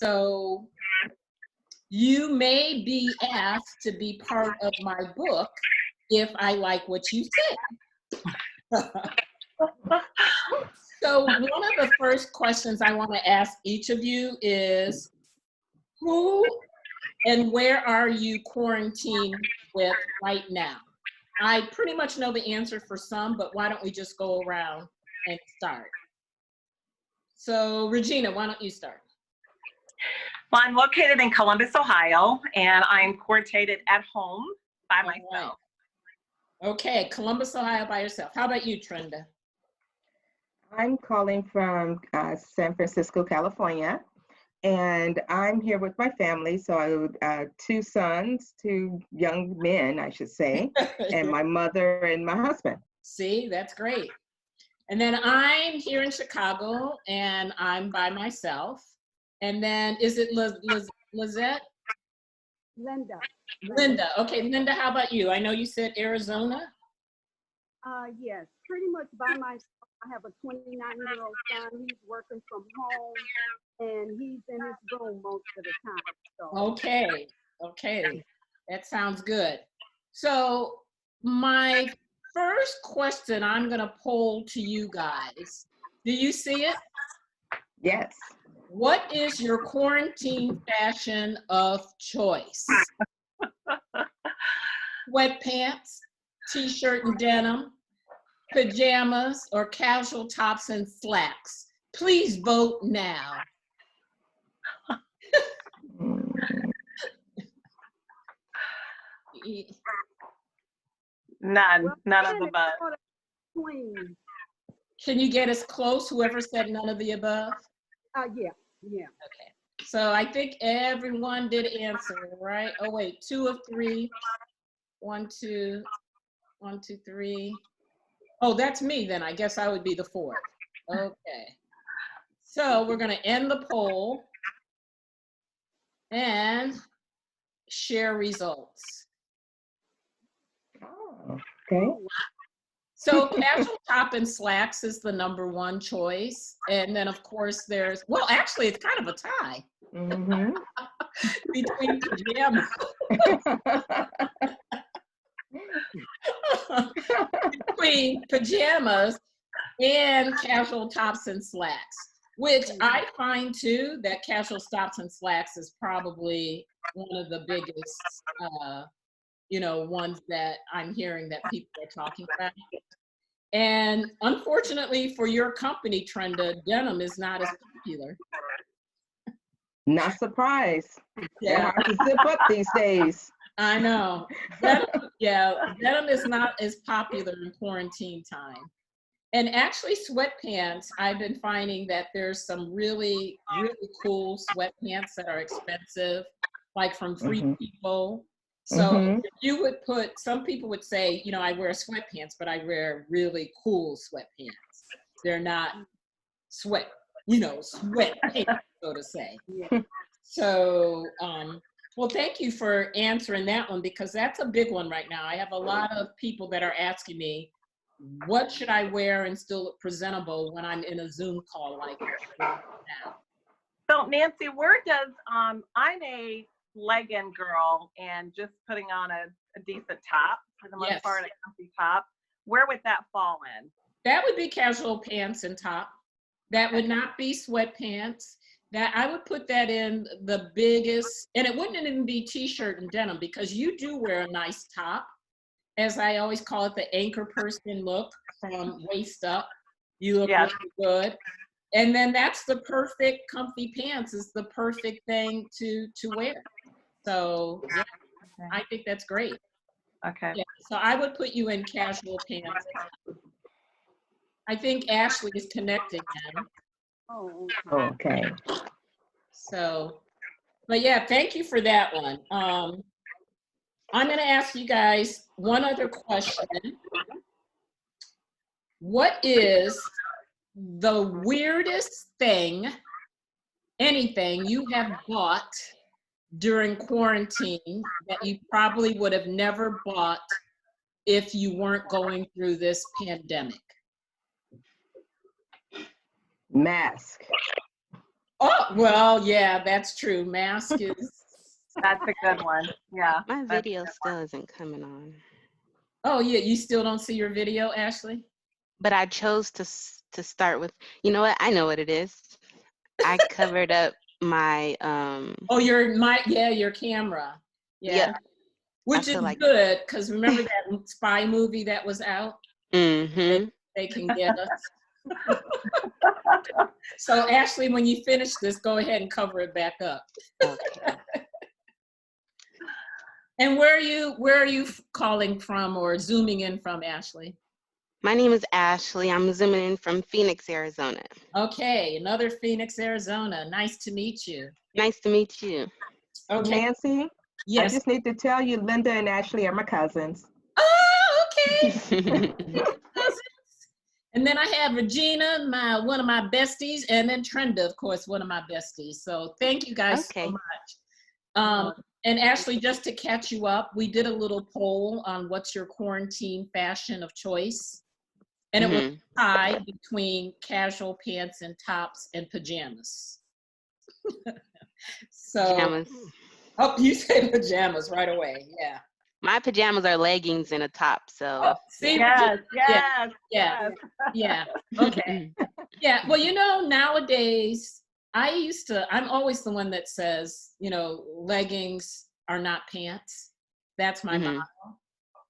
So you may be asked to be part of my book if I like what you say. So one of the first questions I want to ask each of you is, who and where are you quarantined with right now? I pretty much know the answer for some, but why don't we just go around and start? So Regina, why don't you start? Well, I'm located in Columbus, Ohio, and I'm quarantined at home by myself. Right. Okay, Columbus, Ohio by yourself. How about you, Trenda? I'm calling from San Francisco, California, and I'm here with my family. So two sons, two young men, I should say, and my mother and my husband. See, that's great. And then I'm here in Chicago, and I'm by myself. And then, is it Lizette? Linda. Linda. Okay, Linda, how about you? I know you said Arizona. Yes, pretty much by myself. I have a 29-year-old son. He's working from home, and he's in his room most of the time. So. Okay, that sounds good. So my first question I'm gonna poll to you guys. Do you see it? Yes. What is your quarantine fashion of choice? Sweatpants, t-shirt and denim, pajamas, or casual tops and slacks? Please vote now. None of the above. Can you get us close, whoever said none of the above? Yeah. Okay, so I think everyone did answer, right? Oh wait, 2 of 3. 1, 2, 1, 2, 3. Oh, that's me then. I guess I would be the 4th. Okay. So we're gonna end the poll and share results. Oh, okay. So casual top and slacks is the #1 choice. And then of course there's, well, actually it's kind of a tie between pajamas. Between pajamas and casual tops and slacks, which I find too that casual tops and slacks is probably one of the biggest ones that I'm hearing that people are talking about. And unfortunately for your company, Trenda, denim is not as popular. Not surprised. Yeah. They're hard to zip up these days. I know. Denim is not as popular in quarantine time. And actually sweatpants, I've been finding that there's some really, really cool sweatpants that are expensive, like from Free People. So you would put, some people would say, I wear sweatpants, but I wear really cool sweatpants. They're not sweatpants, so to say. Yeah. So, well, thank you for answering that one, because that's a big one right now. I have a lot of people that are asking me, what should I wear and still look presentable when I'm in a Zoom call like now? So Nancy, where does, I'm a legging girl and just putting on a decent top for the most part, a comfy top. Where would that fall in? That would be casual pants and top. That would not be sweatpants. That I would put that in the biggest, and it wouldn't even be t-shirt and denim, because you do wear a nice top. As I always call it, the anchor person look from waist up. You look really good. And then that's the perfect comfy pants is the perfect thing to wear. So yeah, I think that's great. Okay. Yeah, so I would put you in casual pants. I think Ashley is connecting now. Oh, Okay. So, but yeah, thank you for that one. I'm going to ask you guys one other question. What is the weirdest thing, anything you have bought during quarantine that you probably would have never bought if you weren't going through this pandemic? Mask. Oh, well, yeah, that's true. Mask is, That's a good one. Yeah. My that's- video still isn't coming on, oh, yeah, you still don't see your video, Ashley? but I chose to start with. You know what? I know what it is. I covered up my Oh, your camera. Yeah. Yep. Which feel is like- good, because remember that spy movie that was out? Mm-hmm. They can get us. So Ashley, when you finish this, go ahead and cover it back up. Okay. And where are you calling from or zooming in from, Ashley? My name is Ashley. I'm zooming in from Phoenix, Arizona. Okay, another Phoenix, Arizona. Nice to meet you. Nice to meet you. Okay. Nancy, I Yes. just need to tell you, Linda and Ashley are my cousins. Oh, okay. And then I have Regina, one of my besties, and then Trenda, of course, one of my besties. So thank you guys Okay. so much. And Ashley, just to catch you up, we did a little poll on what's your quarantine fashion of choice. And it was Mhm. tied between casual pants and tops and pajamas. So, Pajamas. oh, you say pajamas right away. Yeah. My pajamas are leggings and a top, so. Oh, see, Yes, Yeah. yes, Yeah. yes. Yeah. Okay. Yeah. Well, nowadays, I'm always the one that says, leggings are not pants. That's my Mhm. motto.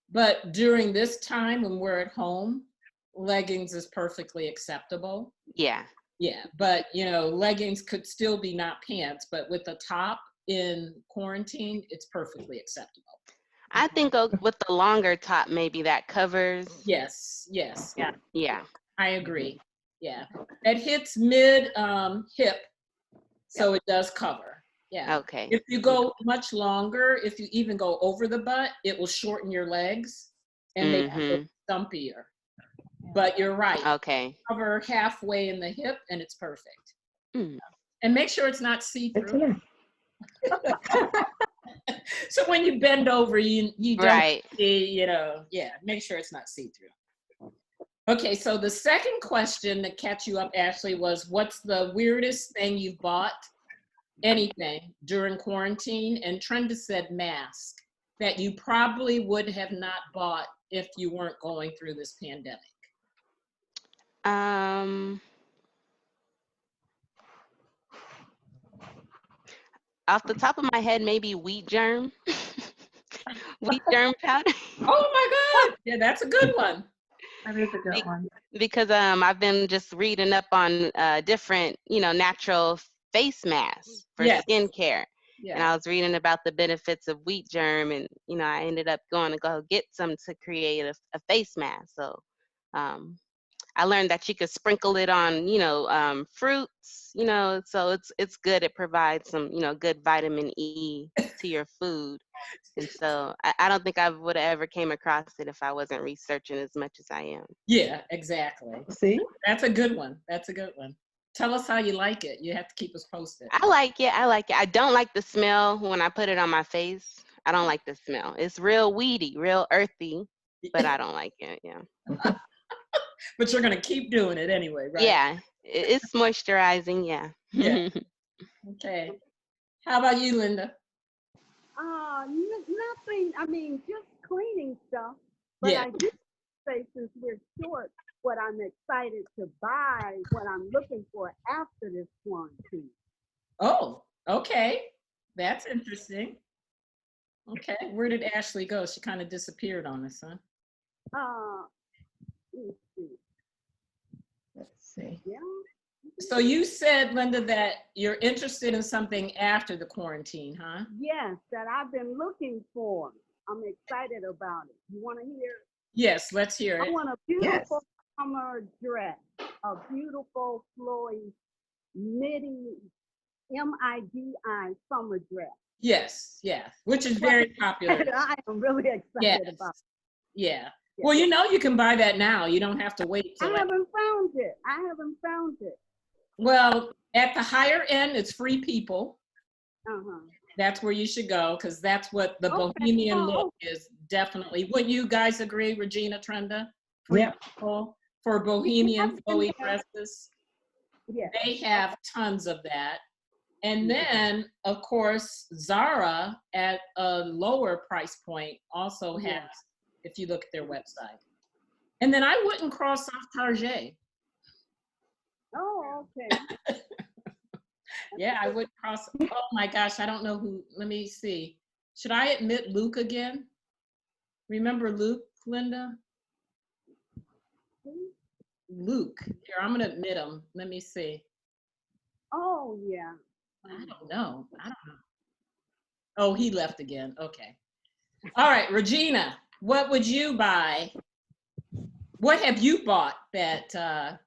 But during this time when we're at home, leggings is perfectly acceptable. Yeah. Yeah. But, leggings could still be not pants, but with the top in quarantine, it's perfectly acceptable. I think with the longer top, maybe that covers. Yes. Yes. Yeah. Yeah. I agree. Yeah. It hits mid hip, so it does cover. Yeah. Okay. If you go much longer, if you even go over the butt, it will shorten your legs and make it look stumpier. But you're right. Okay. Cover halfway in the hip and it's perfect. Mm. And make sure it's not Good to see-through. know. So when you bend over, you don't Right. see, make sure it's not see-through. Okay, so the second question to catch you up, Ashley, was what's the weirdest thing you've bought, anything, during quarantine? And Trenda said mask, that you probably would have not bought if you weren't going through this pandemic. Off the top of my head, maybe wheat germ. Wheat germ powder. Oh my God, yeah, that's a good one. That is a good one. Because I've been just reading up on different, natural face masks for Yes. skincare. And Yeah, I was reading about the benefits of wheat germ, and I ended up going to go get some to create a face mask. So I learned that you could sprinkle it on, fruits, so it's good. It provides some, good vitamin E to your food. And so I don't think I would have ever came across it if I wasn't researching as much as I am. yeah, exactly. See? That's a good one. That's a good one. Tell us how you like it. You have to keep us posted. I like it. I don't like the smell when I put it on my face. I don't like the smell. It's real weedy, real earthy, but I don't like it. Yeah. But you're going to keep doing it anyway, right? Yeah. It's moisturizing. Yeah. Yeah. Okay. How about you, Linda? Nothing. I mean, just cleaning stuff. But Yeah. I do say, since we're short, what I'm excited to buy, what I'm looking for after this quarantine. Oh, okay. That's interesting. Okay. Where did Ashley go? She kind of disappeared on us, huh? Let's see. Let's see. Yeah. So you said, Linda, that you're interested in something after the quarantine, huh? Yes, that I've been looking for. I'm excited about it. You want to hear? Yes, let's hear I it. want a beautiful summer dress, a beautiful flowy midi, M-I-D-I summer dress. Yes, yeah, which is very popular. I am really excited Yes. about it. Yeah. Well, you can buy that now. You don't have to wait I till haven't found it. Well, at the higher end, it's Free People. Uh-huh. That's where you should go because that's what the Okay. bohemian Oh, look is definitely. Would you guys agree, Regina, Trenda? Free Yeah. People for bohemian I've been flowy there. dresses. Yes. They have tons of that. And then, of course, Zara at a lower price point also has, Yeah. if you look at their website. And then I wouldn't cross off Target. Oh, okay. Yeah, I would cross. Oh my gosh, I don't know who. Let me see. Should I admit Luke again? Remember Luke, Linda? Luke. Here, I'm gonna admit him. Let me see. Oh, yeah. I don't know. Oh, he left again. Okay. All right, Regina, what would you buy? What have you bought that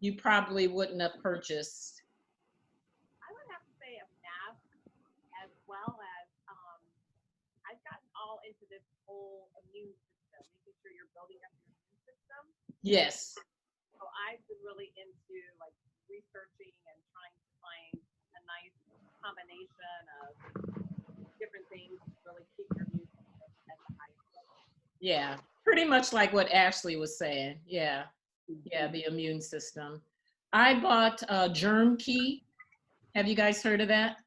you probably wouldn't have purchased? I would have to say a mask, as well as I've gotten all into this whole immune system, making sure you're building up your immune system. Yes. So I've been really into like researching and trying to find a nice combination of different things to really keep your immune system at the highest level. Yeah, pretty much like what Ashley was saying. Yeah, the immune system. I bought Germ Key. Have you guys heard of that?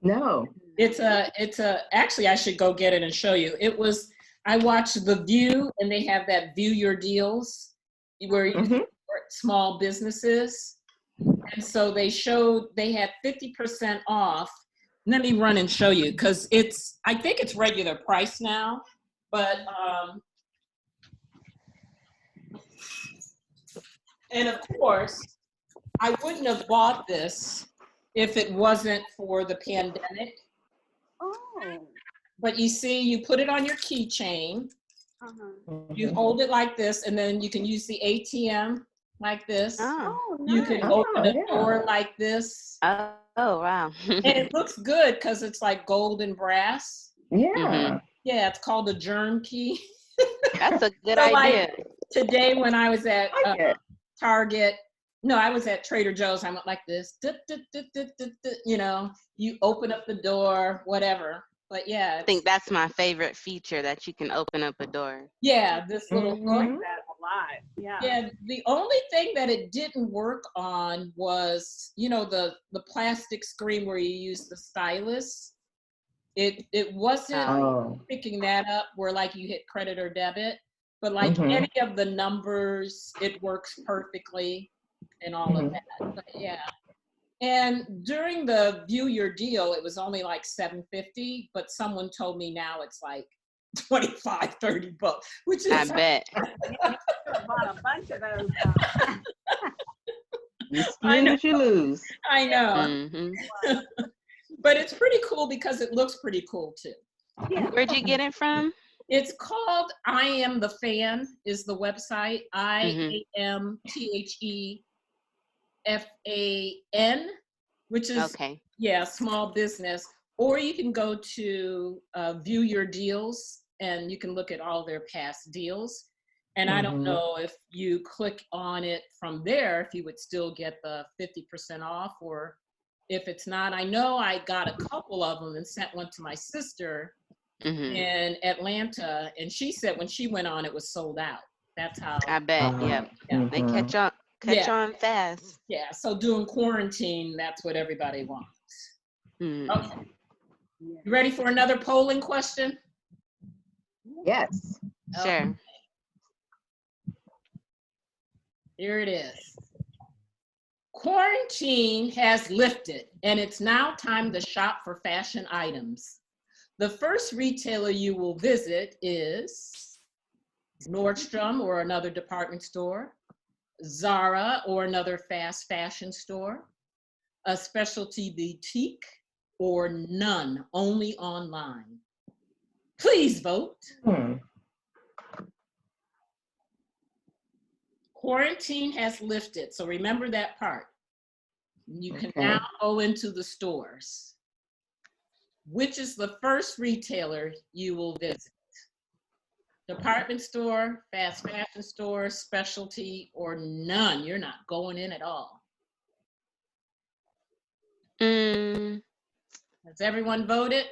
No. It's actually I should go get it and show you. I watched The View, and they have that View Your Deals where you support small businesses. And so they had 50% off. Let me run and show you, because I think it's regular price now, but and of course, I wouldn't have bought this if it wasn't for the pandemic. Oh. But you see, you put it on your keychain, Uh-huh. you hold it like this, and then you can use the ATM like this. Oh, Oh, You nice. can open a yeah. door like this. oh, wow. And it looks good because it's like gold and brass. Yeah. Yeah, it's called a Germ Key. That's a good So, like, idea. today when I was at I like it. Target, no, I was at Trader Joe's, I went like this, you know, you open up the door, whatever. But yeah, I think that's my favorite feature, that you can open up a door. yeah, this little hook. Mhm. That a lot. Yeah. Yeah, the only thing that it didn't work on was, you know, the plastic screen where you use the stylus. It wasn't Oh. picking that up where like you hit credit or debit, but like Mhm. any of the numbers, it works perfectly and all of that. But yeah. And during the View Your Deal, it was only like $7.50, but someone told me now it's like 25, 30 bucks, which I is bet. I bought a bunch of those. You I spend know. what you lose. I know. Hmm. But it's pretty cool because it looks pretty cool too. Yeah. Where'd you get it from? It's called I Am the Fan is the website. IAMTHEFAN, which is, Okay. yeah, small business. Or you can go to View Your Deals and you can look at all their past deals. And I don't Mhm. know if you click on it from there, if you would still get the 50% off, or if it's not. I know I got a couple of them and sent one to my sister Hmm. in Atlanta, and she said when she went on, it was sold out. That's how. I bet. Yep. Yeah. They Mhm. catch Yeah. on fast. Yeah. So doing quarantine, that's what everybody wants. Mm. Okay. Yeah. You ready for another polling question? Yes. Sure. Here it is. Quarantine has lifted, and it's now time to shop for fashion items. The first retailer you will visit is Nordstrom or another department store, Zara or another fast fashion store, a specialty boutique, or none, only online. Please vote. Quarantine has lifted, so remember that part. You can Okay. now go into the stores. Which is the first retailer you will visit? Department store, fast fashion store, specialty, or none? You're not going in at all. Mm, Has everyone voted?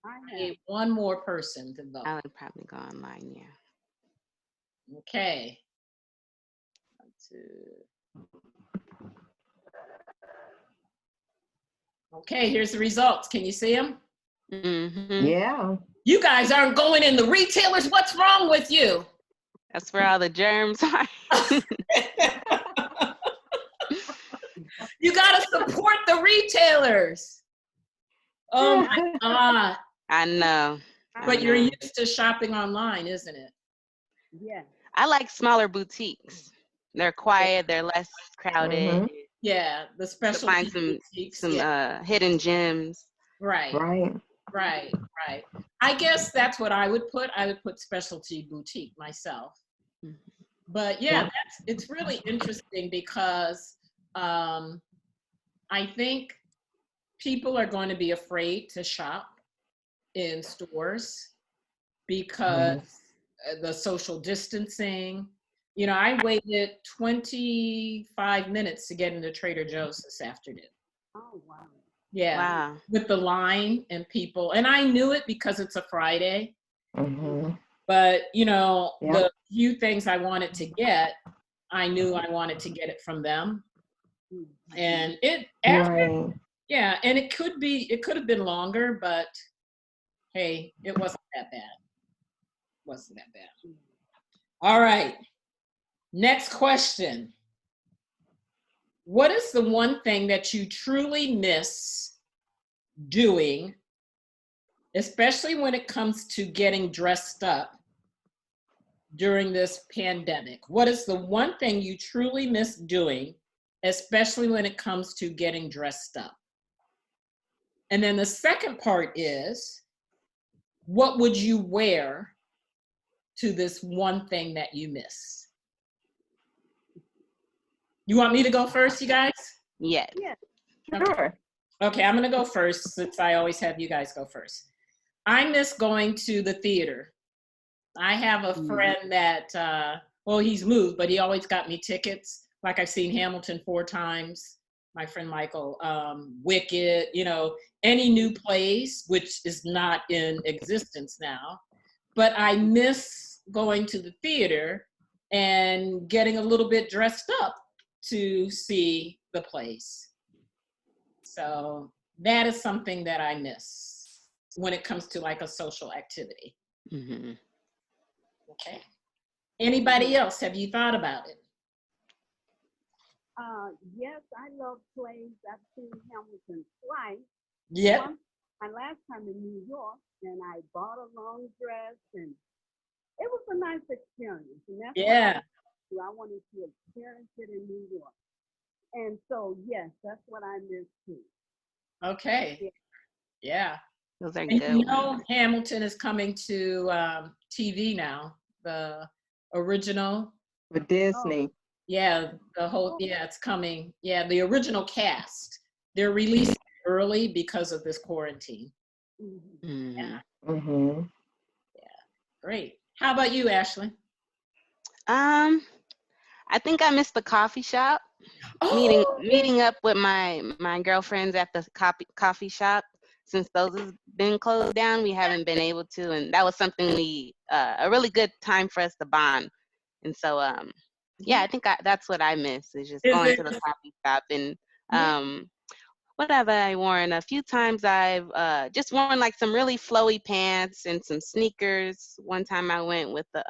I I have. need one more person to vote. I would probably go online, yeah. Okay. 1, 2. Okay, here's the results. Can you see them? Yeah. You guys aren't going in the retailers. What's wrong with you? That's where all the germs are. You got to support the retailers. Oh my God. I know. But you're used to shopping online, isn't it? Yeah. I like smaller boutiques. They're quiet. They're less crowded. Mhm. Yeah, the To special find some hidden gems. Right, Right. right, right. I guess that's what I would put. I would put specialty boutique myself. Mhm. But yeah, Yeah. it's really interesting because I think people are going to be afraid to shop in stores because the social distancing. You know, I waited 25 minutes to get into Trader Joe's this afternoon. Oh, wow. Yeah, Wow. with the line and people. And I knew it because it's a Friday. Mhm. But, you know, Yeah. the few things I wanted to get, I knew I wanted to get it from them. And it after, Right. yeah, and it could have been longer, but hey, it wasn't that bad. Wasn't that bad. All right. Next question. What is the one thing that you truly miss doing, especially when it comes to getting dressed up during this pandemic? What is the one thing you truly miss doing, especially when it comes to getting dressed up? And then the second part is, what would you wear to this one thing that you miss? You want me to go first, you guys? Yes. Yeah. Sure. Okay, I'm gonna go first since I always have you guys go first. I miss going to the theater. I have a friend that, well, he's moved, but he always got me tickets. Like I've seen Hamilton 4 times, my friend Michael, Wicked, you know, any new plays, which is not in existence now. But I miss going to the theater and getting a little bit dressed up to see the plays. So that is something that I miss when it comes to like a social activity. Mm-hmm. Okay. Anybody else? Have you thought about it? Yes, I love plays. I've seen Hamilton twice. Yep. My last time in New York, and I bought a long dress, and it was a nice experience. And that's Yeah. what I wanted to experience it in New York. And so, yes, that's what I miss too. Okay. Yeah. Those are And good you know, ones. Hamilton is coming to TV now. The original. With Disney. Yeah, the whole, yeah, it's coming. Yeah, the original cast. They're releasing it early because of this quarantine. Mm-hmm. Yeah, Mm-hmm. great. How about you, Ashley? I think I missed the coffee shop. Meeting up with my girlfriends at the coffee shop. Since those has been closed down, we haven't been able to, and that was something a really good time for us to bond. And so yeah, I think that's what I miss is just going to the coffee shop. And what have I worn? A few times I've just worn like some really flowy pants and some sneakers. One time I went with the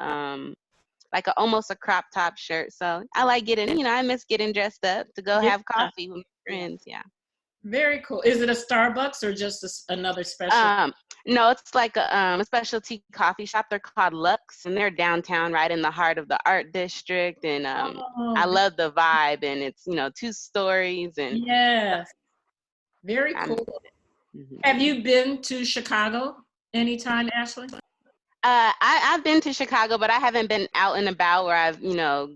like almost a crop top shirt. So I like getting, I miss getting dressed up to go have coffee with my friends. Yeah. Very cool. Is it a Starbucks or just another special? No, it's like a specialty coffee shop. They're called Lux, and they're downtown, right in the heart of the art district. And I love the vibe, and it's 2 stories. And yes, very cool. Have you been to Chicago anytime, Ashley? I've been to Chicago, but I haven't been out and about where I've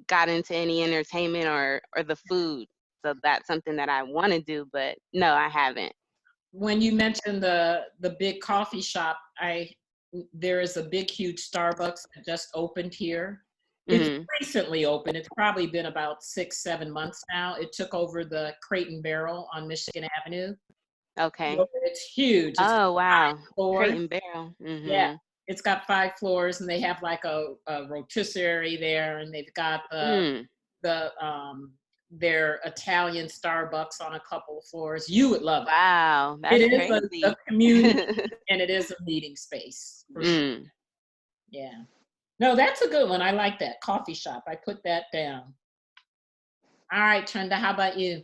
got into any entertainment or the food. So that's something that I want to do, but no, I haven't. When you mentioned the big coffee shop, there is a big, huge Starbucks that just opened here. It's recently opened. It's probably been about 6-7 months now. It took over the Crate and Barrel on Michigan Avenue. Okay. So it's huge. It's oh, wow. 5 floors. Crate and Barrel. Yeah. It's got 5 floors, and they have like a rotisserie there, and they've got the their Italian Starbucks on a couple of floors. You would love it. Wow, that's It is crazy. a community and it is a meeting space. For sure. Mm. Yeah. No, that's a good one. I like that. Coffee shop. I put that down. All right, Trenda, how about you?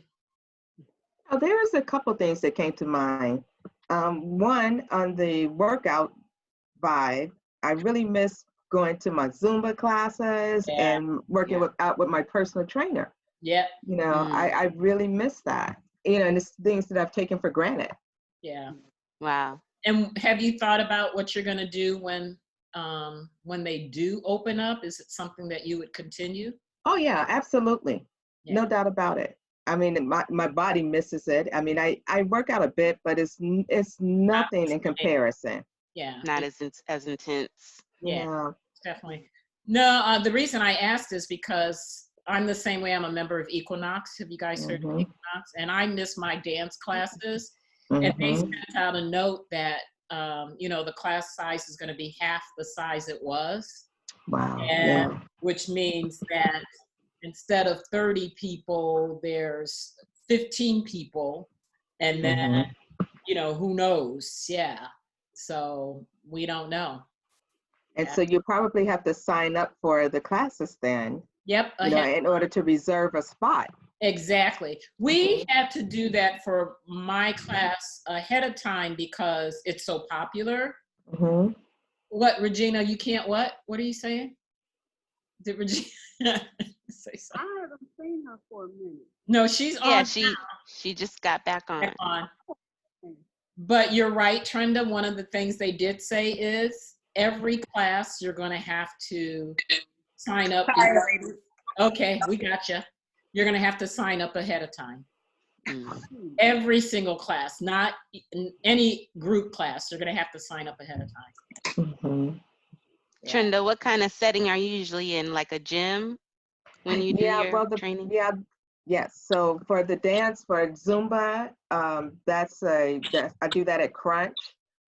Oh, there was a couple things that came to mind. One, on the workout vibe, I really miss going to my Zumba classes Yeah. and working Yeah. out with my personal trainer. Yep. You know, I really miss that. You know, and it's things that I've taken for granted. Yeah. Wow. And have you thought about what you're going to do when they do open up? Is it something that you would continue? Oh yeah, absolutely. Yeah. No doubt about it. I mean, my body misses it. I mean, I work out a bit, but it's nothing in comparison. Yeah. Not as intense. Yeah. Definitely. No, the reason I asked is because I'm the same way. I'm a member of Equinox. Have you guys heard of Equinox? And I miss my dance classes. And they sent out a note that, the class size is going to be half the size it was. Wow. And Yeah. which means that instead of 30 people, there's 15 people. And then, who knows? Yeah. So we don't know. And so you probably have to sign up for the classes then. Yep. In order to reserve a spot. Exactly. We had to do that for my class ahead of time because it's so popular. What, Regina, you can't what? What are you saying? Did Regina say something? I haven't seen her for a minute. No, she's on. Yeah, she just got back on. But you're right, Trenda. One of the things they did say is every class you're going to have to sign up. Okay, we got you. You're going to have to sign up ahead of time. Every single class, not in any group class. You're going to have to sign up ahead of time. Trenda, what kind of setting are you usually in? Like a gym when you do your training? Yes. So for the dance, for Zumba, I do that at Crunch,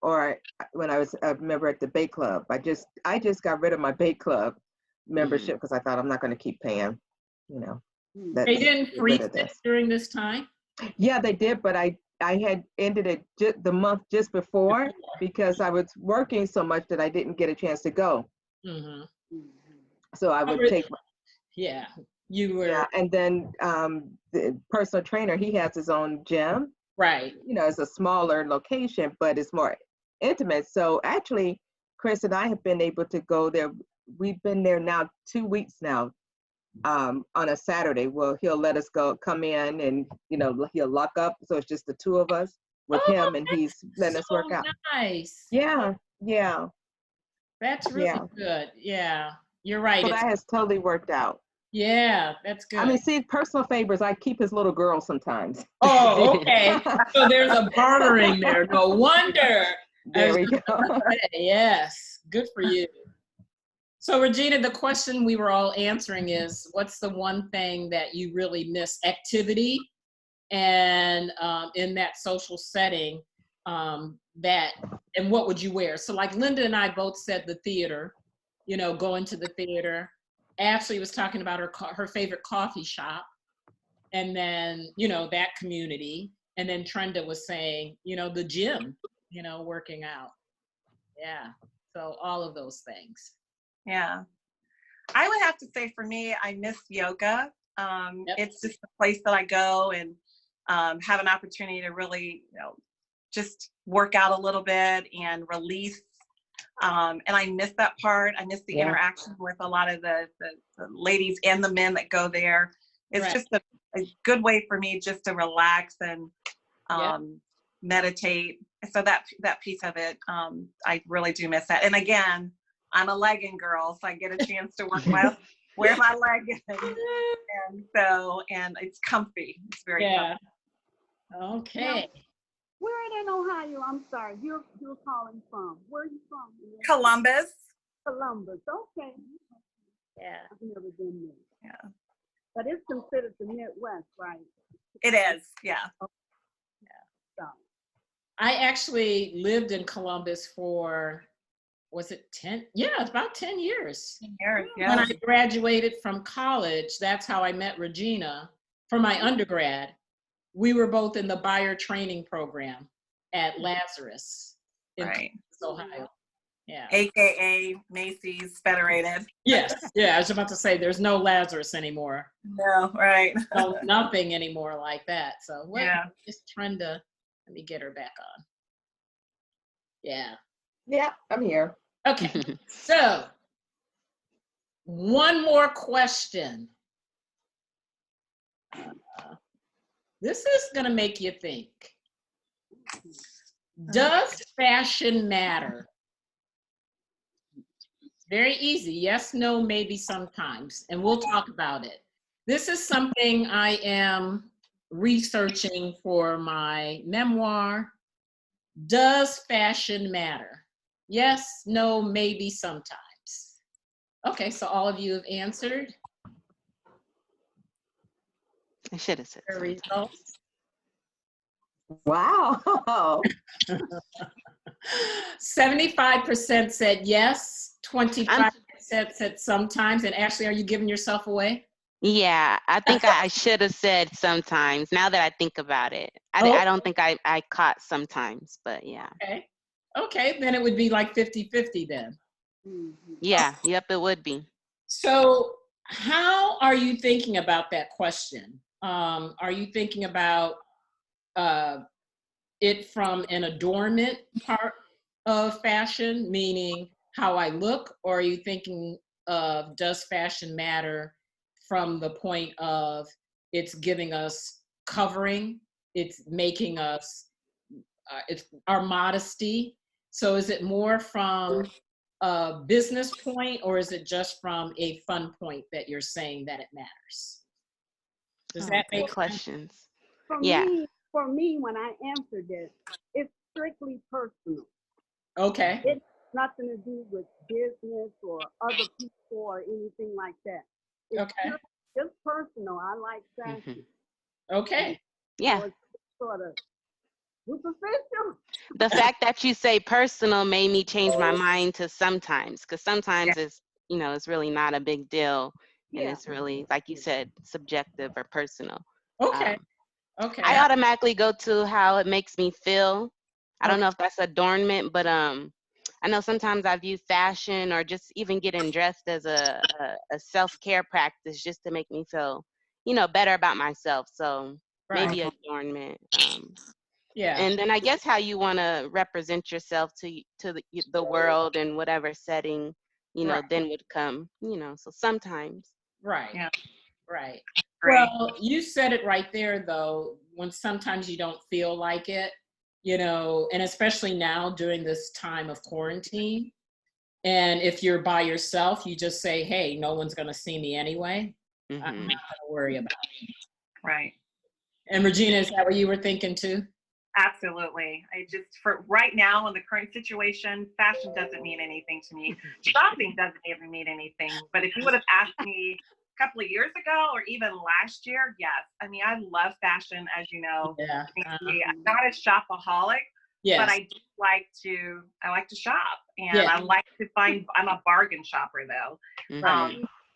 or when I was a member at the Bake Club. I just got rid of my Bake Club membership because I thought I'm not going to keep paying. They didn't freeze it during this time? Yeah, they did, but I had ended it the month just before because I was working so much that I didn't get a chance to go. So I would take. Yeah, you were. Yeah, and then the personal trainer, he has his own gym. Right. It's a smaller location, but it's more intimate. So actually, Chris and I have been able to go there. We've been there now 2 weeks now. On a Saturday, well, he'll let us come in and he'll lock up, so it's just the two of us with him, and he's letting us work out. Nice. Yeah. That's really good. Yeah, you're right. So that has totally worked out. Yeah, that's good. I mean, see, personal favors, I keep his little girl sometimes. Oh, okay. So there's a bartering there. No wonder. There we go. Yes, good for you. So Regina, the question we were all answering is, what's the one thing that you really miss? Activity and in that social setting, and what would you wear? So like Linda and I both said the theater, going to the theater. Ashley was talking about her favorite coffee shop, and then, that community. And then Trenda was saying, the gym, working out. Yeah, so all of those things. Yeah. I would have to say for me, I miss yoga. It's just a place that I go and have an opportunity to really, just work out a little bit and release. And I miss that part. I miss the interaction with a lot of the ladies and the men that go there. It's just a good way for me just to relax and meditate. So that piece of it, I really do miss that. And again, I'm a legging girl, so I get a chance to wear my leggings, and it's comfy. It's very comfy. Okay. Where in Ohio? I'm sorry, you're calling from. Where are you from? Columbus. Columbus. Okay. Yeah. I've never been there. Yeah. But it's considered the Midwest, right? It is. Yeah. So. I actually lived in Columbus for, was it 10? Yeah, it's about 10 years. 10 years, yeah. When I graduated from college, that's how I met Regina. for my undergrad, we were both in the buyer training program at Lazarus in Right. Columbus, Ohio. Yeah. AKA Macy's Federated. Yes. Yeah. I was about to say there's no Lazarus anymore. No, right. No, nothing anymore like that. So what? Yeah. Just trying to let me get her back on. Yeah. Yeah, I'm here. Okay. So one more question. This is going to make you think. Does fashion matter? Very easy. Yes, no, maybe sometimes. And we'll talk about it. This is something I am researching for my memoir. Does fashion matter? Yes, no, maybe sometimes. Okay, so all of you have answered. I should have said The something. results. Wow. 75% said yes, 25% said sometimes. And Ashley, are you giving yourself away? Yeah, I think I should have said sometimes. Now that I think about it, I don't think I caught sometimes, but yeah. Okay. Okay, then it would be like 50-50 then. Yeah, yep, it would be. So how are you thinking about that question? Are you thinking about it from an adornment part of fashion, meaning how I look, or are you thinking of does fashion matter from the point of it's giving us covering, it's making us, it's our modesty? So is it more from a business point, or is it just from a fun point that you're saying that it matters? Does that Good make sense? questions. For Yeah. me, when I answered it, it's strictly personal. Okay. It's nothing to do with business or other people or anything like that. It's Okay. just personal. I like fashion. Okay. Yeah. So it's sort of superficial. The fact that you say personal made me change my mind to sometimes, because sometimes it's, it's really not a big deal. And Yeah. it's really, like you said, subjective or personal. Okay. Okay. I automatically go to how it makes me feel. I don't know if that's adornment, but I know sometimes I view fashion or just even getting dressed as a self-care practice just to make me feel, better about myself. So maybe adornment. Yeah. And then I guess how you want to represent yourself to the world in whatever setting, then would come, so sometimes. Right. Yeah. Right. Great. Well, you said it right there, though, when sometimes you don't feel like it, and especially now during this time of quarantine. And if you're by yourself, you just say, hey, no one's going to see me anyway. I'm not going to worry about it. Right. And Regina, is that what you were thinking too? Absolutely. For right now in the current situation, fashion doesn't mean anything to me. Shopping doesn't even mean anything. But if you would have asked me a couple of years ago or even last year, yes. I mean, I love fashion, as you know. Yeah. I'm not a shopaholic, Yes. but I like to shop, and I like to I'm a bargain shopper though.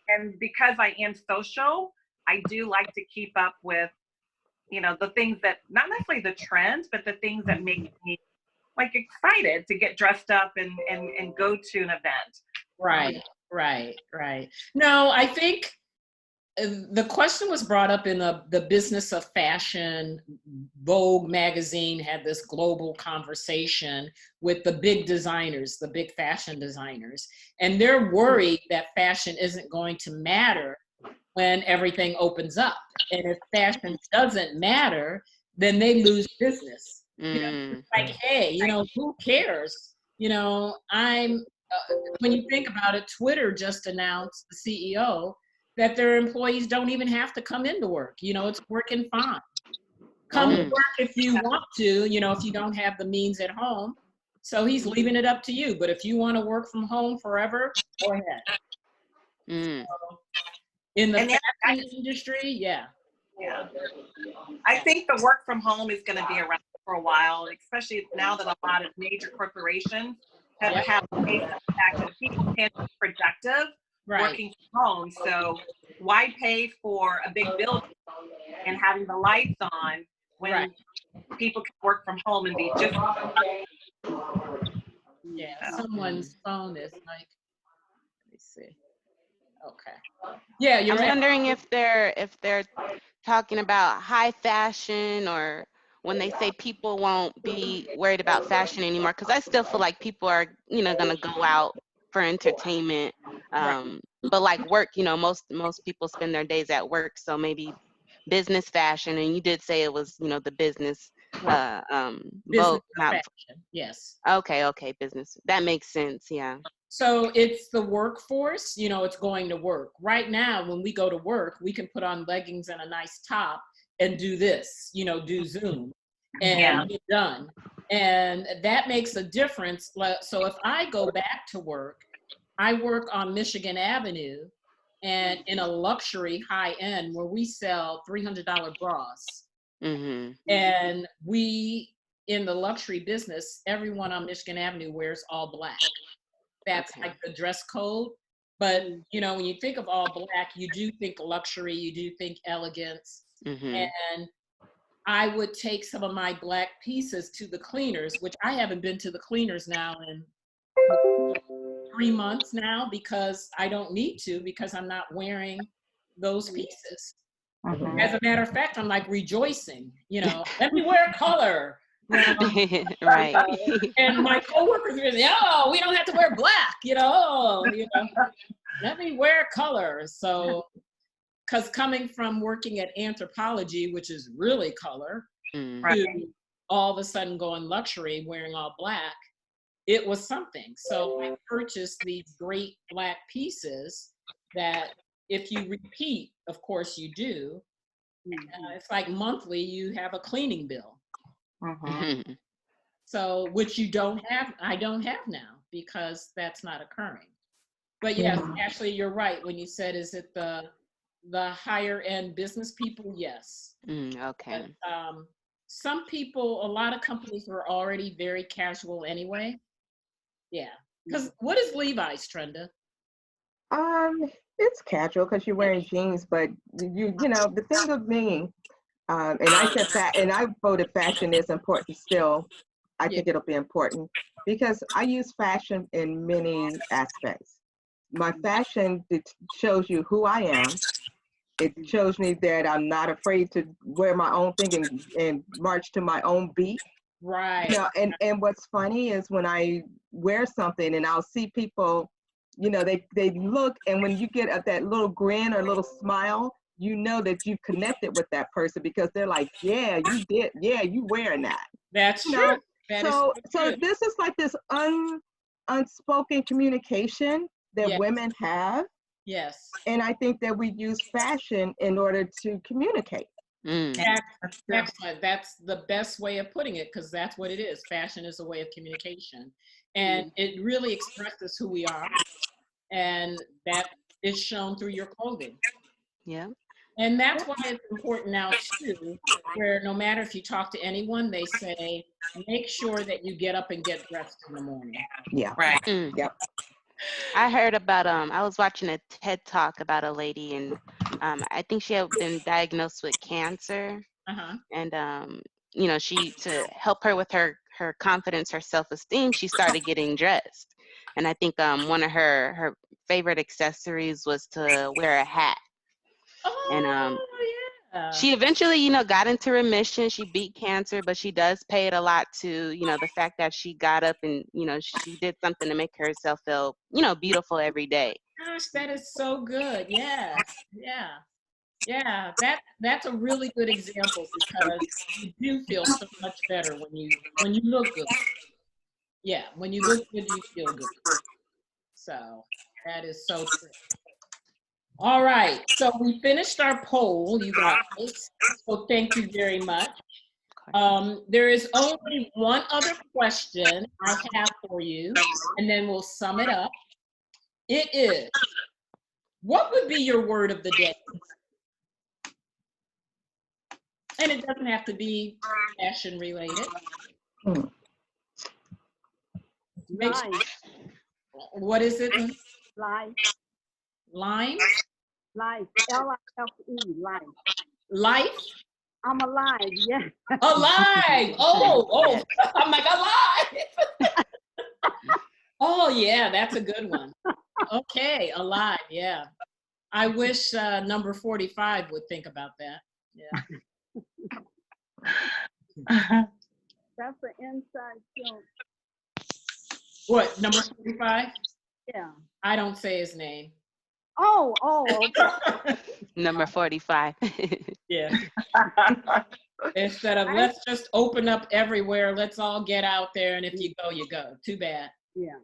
And because I am social, I do like to keep up with the things that, not necessarily the trends, but the things that make me like excited to get dressed up and go to an event. Right. No, I think the question was brought up in the Business of Fashion. Vogue magazine had this global conversation with the big designers, the big fashion designers, and they're worried that fashion isn't going to matter when everything opens up. And if fashion doesn't matter, then they lose business. Like, hey, who cares? When you think about it, Twitter just announced, the CEO, that their employees don't even have to come into work. It's working fine. Come to work if you want to, if you don't have the means at home. So he's leaving it up to you. But if you want to work from home forever, go ahead. So, in the fashion industry, yeah. I think the work from home is going to be around for a while, especially now that a lot of major corporations have had the fact that people can be productive Right. working from home. So why pay for a big building and having the lights on when Right. people can work from home and be just Yeah, someone's phone is like, let me see. Okay. Yeah, you're I'm right. wondering if they're talking about high fashion, or when they say people won't be worried about fashion anymore, because I still feel like people are, gonna go out for entertainment. But like work, most people spend their days at work, so maybe business fashion. And you did say it was, the business Business vote, not fashion. Yes. okay, business. That makes sense. Yeah. So it's the workforce, it's going to work. Right now, when we go to work, we can put on leggings and a nice top and do this, do Zoom and get done. And that makes a difference. So if I go back to work, I work on Michigan Avenue and in a luxury high end where we sell $300 bras. Mm-hmm. And in the luxury business, everyone on Michigan Avenue wears all black. That's Okay. like the dress code. But, when you think of all black, you do think luxury, you do think elegance. Mm-hmm. And I would take some of my black pieces to the cleaners, which I haven't been to the cleaners now in 3 months now because I don't need to, because I'm not wearing those pieces. Mhm. As a matter of fact, I'm like rejoicing, let me wear color. Right. And my coworkers are saying, oh, we don't have to wear black, let me wear color. So, because coming from working at Anthropologie, which is really color, Mm. to all of a sudden going luxury, wearing all black, it was something. So I purchased these great black pieces that if you repeat, of course you do, it's like monthly, you have a cleaning bill. Mhm. So, which I don't have now because that's not occurring. But yes, Ashley, you're right. When you said, is it the higher end business people? Yes. Okay. But, some people, a lot of companies were already very casual anyway. Yeah. Because what is Levi's, Trenda? It's casual because you're wearing jeans, but the thing of me, and I said that, and I voted fashion is important still. I think it'll be important because I use fashion in many aspects. My fashion, it shows you who I am. It shows me that I'm not afraid to wear my own thing and march to my own beat. Right. And what's funny is when I wear something and I'll see people, they look, and when you get that little grin or little smile, you know that you connected with that person because they're like, yeah, you did. Yeah, you wearing that. That's true. So this is like this unspoken communication that women have. Yes. And I think that we use fashion in order to communicate. Excellent. That's the best way of putting it, because that's what it is. Fashion is a way of communication. And it really expresses who we are. And that is shown through your clothing. Yeah. And that's why it's important now, too, where no matter if you talk to anyone, they say, make sure that you get up and get dressed in the morning. Yeah. Right. Yep. I heard about I was watching a TED Talk about a lady, and I think she had been diagnosed with cancer. Uh-huh. And she, to help her with her confidence, her self-esteem, she started getting dressed. And I think one of her favorite accessories was to wear a hat. And yeah. she eventually, got into remission. She beat cancer, but she does pay it a lot to, the fact that she got up and, she did something to make herself feel, beautiful every day. Gosh, that is so good. Yes. Yeah. Yeah. That's a really good example because you do feel so much better when you look good. Yeah. When you look good, you feel good. So that is so true. All right, so we finished our poll, you guys. So thank you very much. There is only one other question I have for you, and then we'll sum it up. It is, what would be your word of the day? And it doesn't have to be fashion related. Life. What is it? Life. Lime? Life, L-I-F-E, life. Life? I'm alive, yes. Alive! Oh, I'm like, alive! Oh, yeah, that's a good one. Okay, alive, yeah. I wish number 45 would think about that. Yeah. That's an inside joke. What, number 45? Yeah. I don't say his name. Oh, okay. Number 45. Yeah. Instead of let's just open up everywhere, let's all get out there, and if you go, you go. Too bad. Yeah.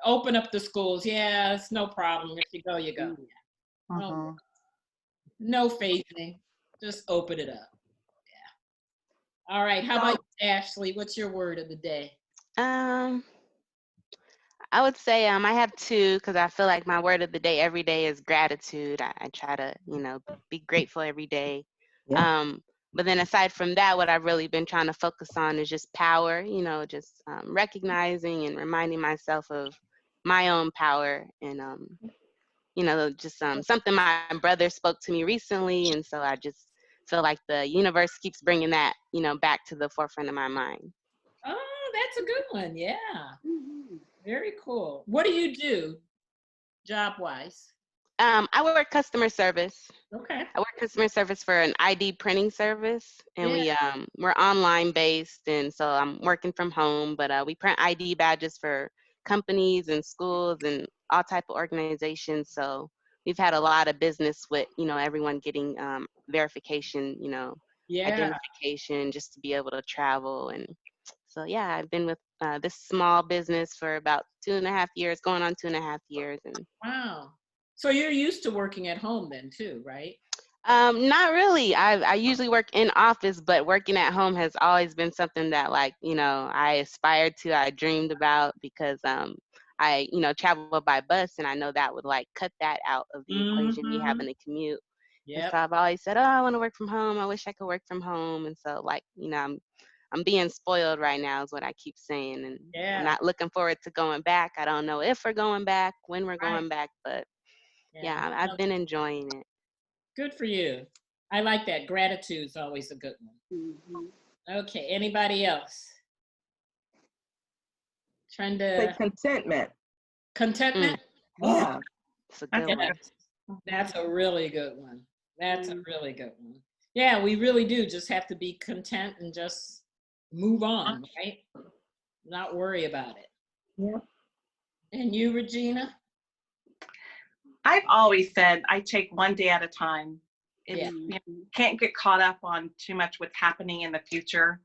Open up the schools. Yeah, it's no problem. If you go, you go. Oh, no phasing. Just open it up. Yeah. All right. How about you, Ashley? What's your word of the day? I would say I have two, because I feel like my word of the day every day is gratitude. I try to, be grateful every day. Yeah. But then aside from that, what I've really been trying to focus on is just power, just recognizing and reminding myself of my own power. And, just something my brother spoke to me recently. And so I just feel like the universe keeps bringing that, back to the forefront of my mind. Oh, that's a good one. Yeah. Mhm. Very cool. What do you do job-wise? I work customer service. Okay. I work customer service for an ID printing service, and we're online based, and so I'm working from home. But we print ID badges for companies and schools and all type of organizations. So we've had a lot of business with everyone getting verification, Yeah. identification, just to be able to travel. And so yeah, I've been with this small business for about 2.5 years, going on 2.5 years, and. Wow. So you're used to working at home then too, right? Not really. I usually work in office, but working at home has always been something that I aspired to, I dreamed about, because I travel by bus, and I know that would cut that out of the equation, me having to commute. And Yep. so I've always said, oh, I want to work from home. I wish I could work from home. And so I'm being spoiled right now is what I keep saying. And Yeah. I'm not looking forward to going back. I don't know if we're going back, when we're going back, but yeah, I've been enjoying it. Good for you. I like that. Gratitude's always a good one. Mhm. Okay. Anybody else? Trying Say to contentment. contentment. Yeah. It's a good one. That's a really good one. That's a Mm. really good one. Yeah, we really do just have to be content and just move on, right? Not worry about it. Yeah. And you, Regina? I've always said I take one day at a time. It's, Yeah. you know, can't get caught up on too much what's happening in the future,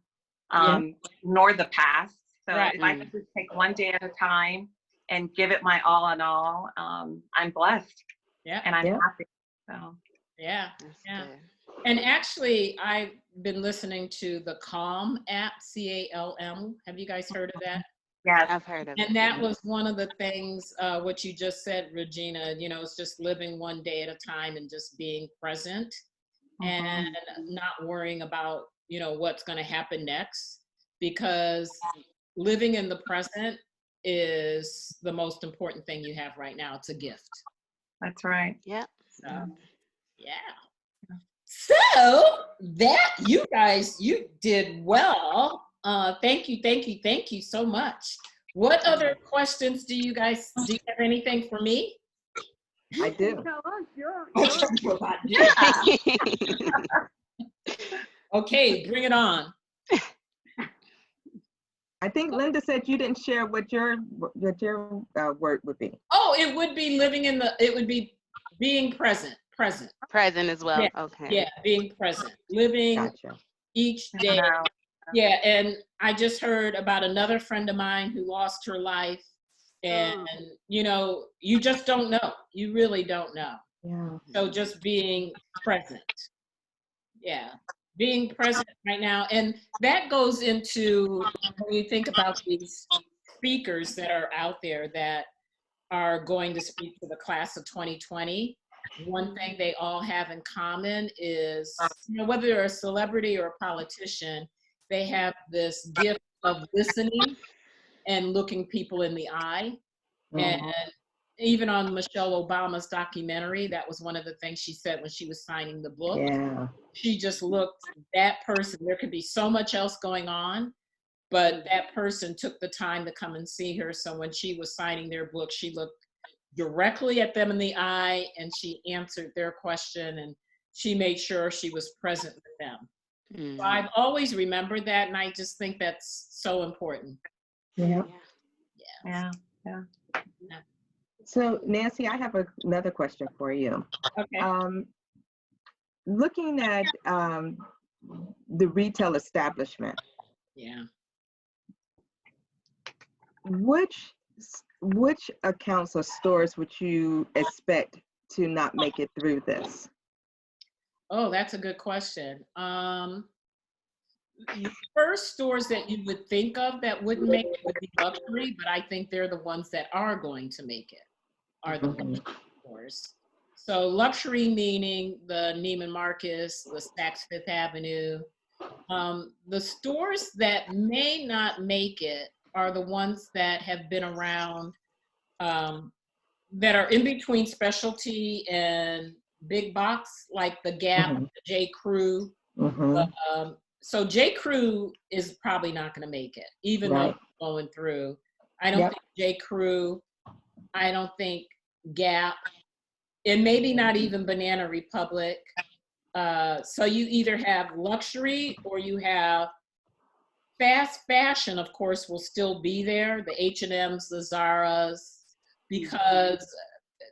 Yeah. nor the past. So Right. if I could just take one day at a time and give it my all in all, I'm blessed Yeah. and I'm Yeah. happy. So Yeah. That's Yeah. good. And actually, I've been listening to the Calm app, CALM. Have you guys heard of that? yes, I've heard of And it. that was one of the things, what you just said, Regina, it's just living one day at a time and just being present and not worrying about, what's going to happen next, because living in the present is the most important thing you have right now. It's a gift. that's right. Yeah. So, yeah. So that you guys, you did well. Thank you so much. What other questions do you have anything for me? I You can do. tell us Okay, bring it on. I think Linda said you didn't share what your word would be. Oh, it would be being present. Present as well. Okay. Yeah, being present, living Gotcha. each day. No. Yeah, and I just heard about another friend of mine who lost her life, and you just don't know. You really don't know. Yeah. So just being present. Yeah, being present right now, and that goes into when you think about these speakers that are out there that are going to speak to the class of 2020. One thing they all have in common is, whether they're a celebrity or a politician, they have this gift of listening and looking people in the eye. And even on Michelle Obama's documentary, that was one of the things she said when she was signing the book. Yeah. She just looked, that person, there could be so much else going on, but that person took the time to come and see her. So when she was signing their book, she looked directly at them in the eye and she answered their question and she made sure she was present with them. So I've always remembered that, and I just think that's so important. Yeah. Yeah. So Nancy, I have another question for you. Okay. Looking at the retail establishment, Yeah. which accounts or stores would you expect to not make it through this? Oh, that's a good question. The first stores that you would think of that wouldn't make it would be luxury, but I think they're the ones that are going to make it, are the luxury stores. So luxury meaning the Neiman Marcus, the Saks Fifth Avenue. The stores that may not make it are the ones that have been around, that are in between specialty and big box, like the Gap, the J. Crew. So J. Crew is probably not going to make it, even though it's going through. I don't think J. Crew, I don't think Gap, and maybe not even Banana Republic. So you either have luxury or you have fast fashion, of course, will still be there, the H&Ms, the Zaras, because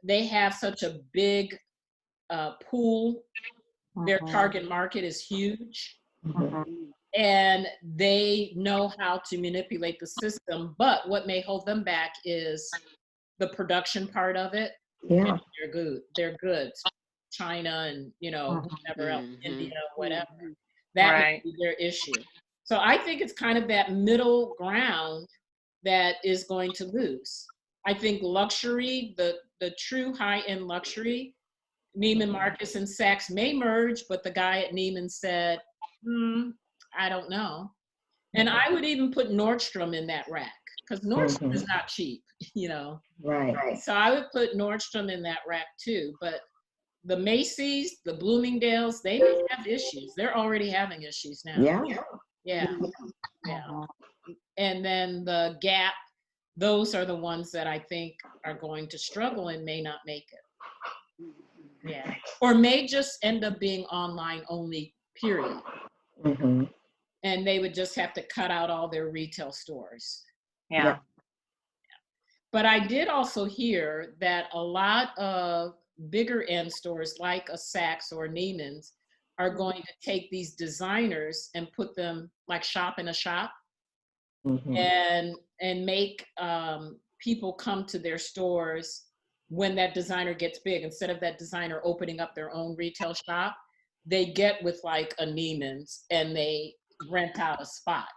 they have such a big pool. Their target market is huge. And they know how to manipulate the system, but what may hold them back is the production part of it. Yeah. They're goods, China and whatever else, India, whatever. That may be their issue. So I think it's kind of that middle ground that is going to lose. I think luxury, the true high-end luxury, Neiman Marcus and Saks may merge, but the guy at Neiman said, I don't know. And I would even put Nordstrom in that rack because Nordstrom is not cheap, Right. So I would put Nordstrom in that rack too. But the Macy's, the Bloomingdale's, they may have issues. They're already having issues now. Yeah. And then the Gap, those are the ones that I think are going to struggle and may not make it. Yeah. Or may just end up being online only, period. And they would just have to cut out all their retail stores. Yeah. But I did also hear that a lot of bigger end stores like a Saks or Neiman's are going to take these designers and put them like shop in a shop and make people come to their stores when that designer gets big. Instead of that designer opening up their own retail shop, they get with like a Neiman's and they rent out a spot,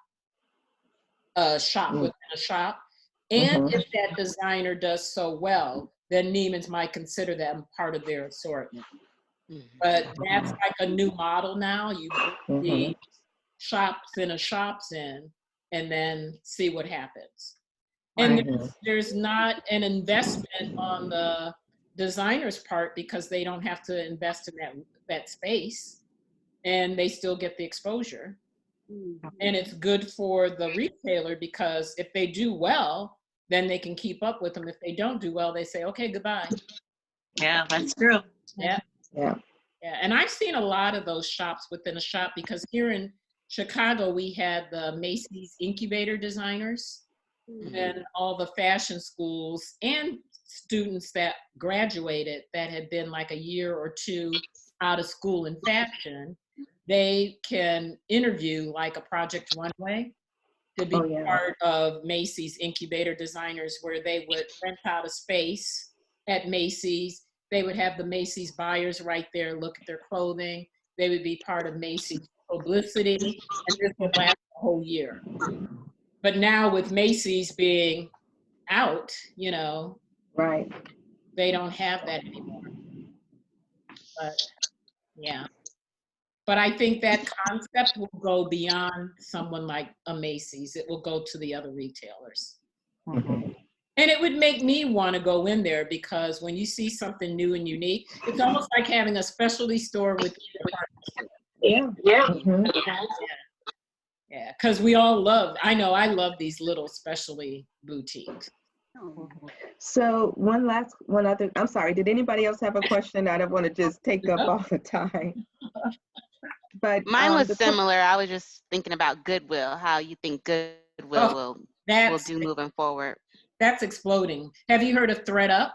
a shop within a shop. And if that designer does so well, then Neiman's might consider them part of their assortment. But that's like a new model now. You put the shops in a shops in and then see what happens. And there's not an investment on the designer's part because they don't have to invest in that space and they still get the exposure. And it's good for the retailer because if they do well, then they can keep up with them. If they don't do well, they say, okay, goodbye. Yeah, that's true. Yeah. And I've seen a lot of those shops within a shop because here in Chicago, we had the Macy's incubator designers and all the fashion schools and students that graduated that had been like a year or two out of school in fashion. They can interview like a Project Runway to be part of Macy's incubator designers, where they would rent out a space at Macy's. They would have the Macy's buyers right there, look at their clothing. They would be part of Macy's publicity, and this would last a whole year. But now with Macy's being out, they don't have that anymore. But yeah. But I think that concept will go beyond someone like a Macy's. It will go to the other retailers. And And it would make me want to go in there because when you see something new and unique, it's almost like having a specialty store with Yeah. Mhm. yeah, because we all love, I know I love these little specialty boutiques. Oh, So one other, I'm sorry, did anybody else have a question? I don't want to just take up all the time. But Mine was the similar. I was just thinking about Goodwill, how you think Goodwill Oh, will That's, do moving forward. that's exploding. Have you heard of ThreadUp?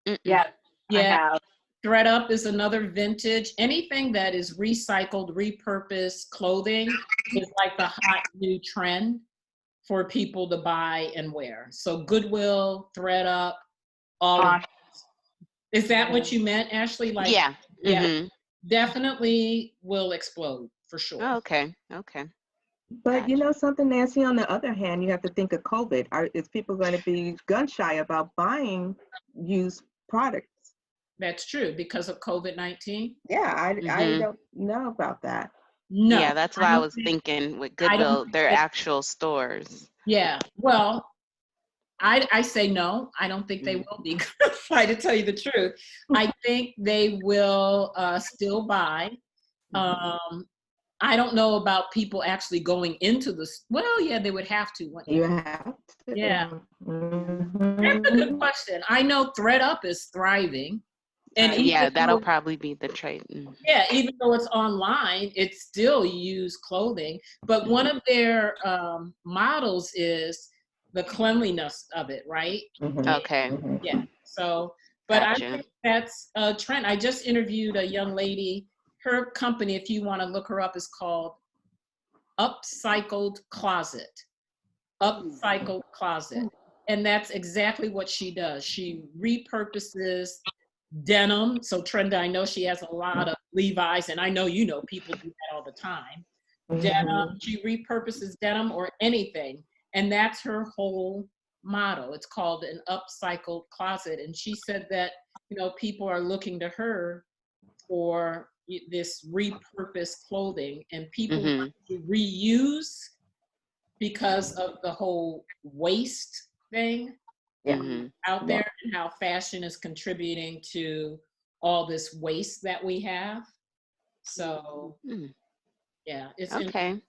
Mm-mm. Yes, I Yeah, have. ThreadUp is another vintage. Anything that is recycled, repurposed clothing is like the hot new trend for people to buy and wear. So Goodwill, ThreadUp, all of Awesome. Is that what you meant, Ashley? Like, Yeah. yeah, Mhm. definitely will explode for sure. Oh, okay. Okay. But you Gotcha. know something, Nancy, on the other hand, you have to think of COVID. Is people going to be gun shy about buying used products? That's true because of COVID-19. Yeah, I Mhm. don't know about that. No, Yeah, that's I why I don't was think, thinking with I don't Goodwill, think they're that, actual stores. yeah, well, I say no. I don't think they will be gunfly, to tell you the truth. I think they will still buy. Um, I don't know about people actually going into the, well, yeah, they would have to. You have to. Yeah, that's a good Mhm. question. I know ThreadUp is thriving. And even Yeah, that'll though, probably be the trade. yeah, even though it's online, it's still used clothing. But one of their models is the cleanliness of it, right? Mhm. Okay. Mhm. Yeah. So, but I Gotcha. think that's a trend. I just interviewed a young lady. Her company, if you want to look her up, is called Upcycled Closet. Upcycled Closet. And that's exactly what she does. She repurposes denim. So Trenda, I know she has a lot of Levi's, and I know you know people do that all the time. Denim, Mhm. she repurposes denim or anything. And that's her whole motto. It's called an upcycled closet. And she said that, you know, people are looking to her for this repurposed clothing, and people Mhm. want to reuse because of the whole waste thing Yeah. Mhm. out Yeah. there and how fashion is contributing to all this waste that we have. So Mm. yeah, Okay.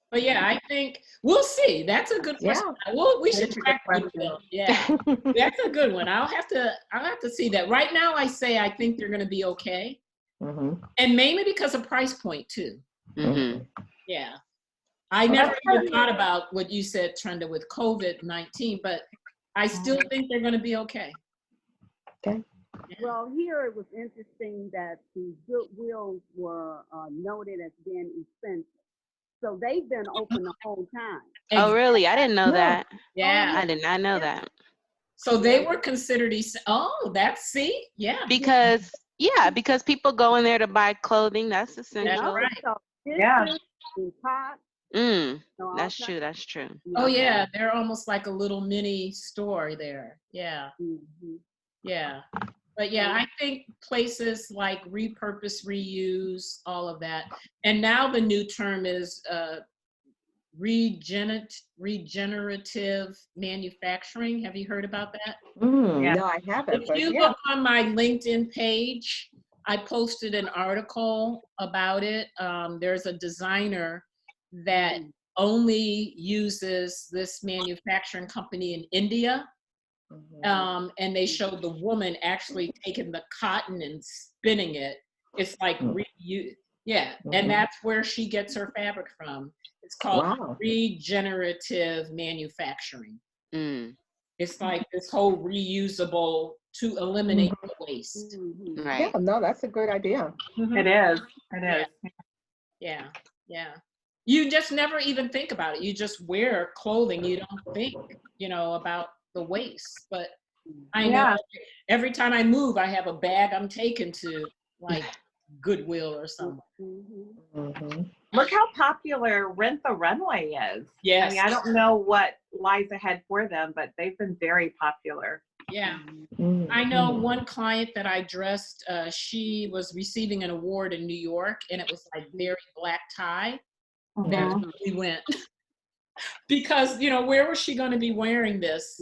but yeah, I think we'll see. That's a good question. Yeah. We That should is a good track question. Goodwill. Yeah, that's a good one. I'll have to see that. Right now, I say I think they're going to be okay, Mhm. and mainly because of price point too. Mhm. Yeah, I Well, never that's even thought about what you said, Trenda, with COVID-19, but I still think they're going to be okay. Okay. well, here it was interesting that the Goodwills were noted as being expensive. So they've been open the whole time. Oh, really? I didn't know Yeah. that. Yeah. I did not know that. So they were considered, oh, that's, see, yeah, Because because people go in there to buy clothing. That's that's essential. right. So Yeah. dishes and pots, Mm. all That's kinds. true. That's true. Oh yeah, they're almost like a little mini store there. Yeah, Mhm. yeah. But yeah, I think places like repurpose, reuse, all of that. And now the new term is regenerative manufacturing. Have you heard about that? Yeah. No, I haven't, If but you yeah. look on my LinkedIn page, I posted an article about it. There's a designer that only uses this manufacturing company in India. Mhm. And they showed the woman actually taking the cotton and spinning it. It's like yeah, and Mhm. that's where she gets her fabric from. It's called Wow. regenerative manufacturing. Mm. It's like this whole reusable to eliminate the waste. Mhm. Yeah, Right. no, that's a good idea. It is. It Yeah. is. Yeah, yeah. You just never even think about it. You just wear clothing. You don't think, you know, about the waste. But I know Yeah. every time I move, I have a bag I'm taking to like Goodwill or something. Mhm. Mhm. Look how popular Rent the Runway is. I Yes. mean, I don't know what lies ahead for them, but they've been very popular. Yeah. Mhm. I know one client that I dressed, she was receiving an award in New York, and it was like very black tie. That's Mhm. where we went. Because, you know, where was she going to be wearing this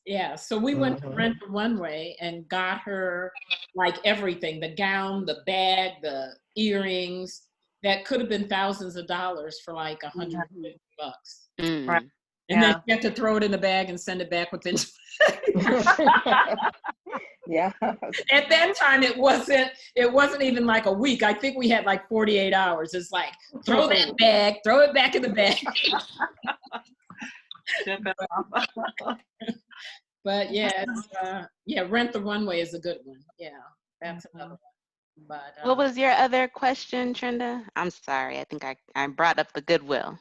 Yeah, so we went to Mhm. Rent the Runway and got her like everything, the gown, the bag, the earrings. That could have been thousands of dollars for like $150. Right. Mm. And then Yeah. you have to throw it in the bag and send it back within. Yeah. At that time, it wasn't even like a week. I think we had like 48 hours. It's like, throw that bag, throw it back in the bag. Ship it off. But yeah, yeah, Rent the Runway is a good one. Yeah, that's another one. But What was your other question, Trenda? I'm sorry. I think I brought up the Goodwill.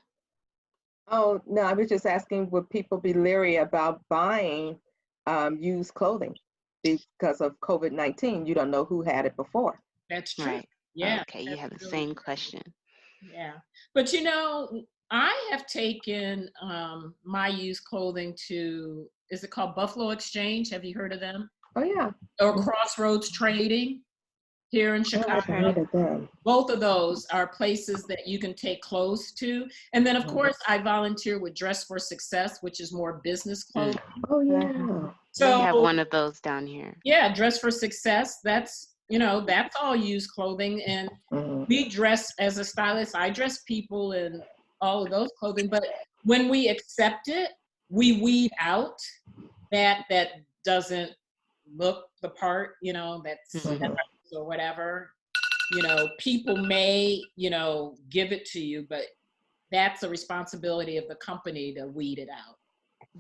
Oh, no, I was just asking, would people be leery about buying used clothing because of COVID-19? You don't know who had it before. that's true. Right. Yeah. Okay, you that's have the really same true. question. Yeah. But you know, I have taken my used clothing to, is it called Buffalo Exchange? Have you heard of them? Oh, yeah. Or Mhm. Crossroads Trading here in Oh, I haven't Chicago. heard of them. Both of those are places that you can take clothes to. And then, of Mhm. course, I volunteer with Dress for Success, which is more business clothing. Oh, yeah. We have So, one of those down here. yeah, Dress for Success, that's, you know, that's all used clothing. And Mhm. we dress, as a stylist, I dress people in all of those clothing. But when we accept it, we weed out that doesn't look the part, you know, that's Mhm. or whatever. You know, people may, you know, give it to you, but that's a responsibility of the company to weed it out.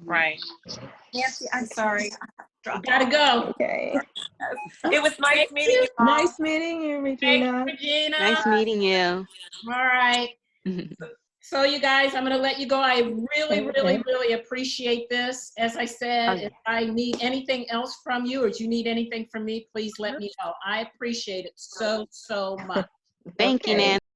Right. Nancy, I'm sorry. You gotta go. Okay. It was nice Thank meeting you. you. All. Nice meeting you, Thanks, Regina. Regina. Nice meeting you. All right. So you guys, I'm going to let you go. I really, really, Okay. really appreciate this. As I said, Oh, yeah. if I need anything else from you or if you need anything from me, please let me know. I appreciate it so, so much. Thank you, Okay. Nancy.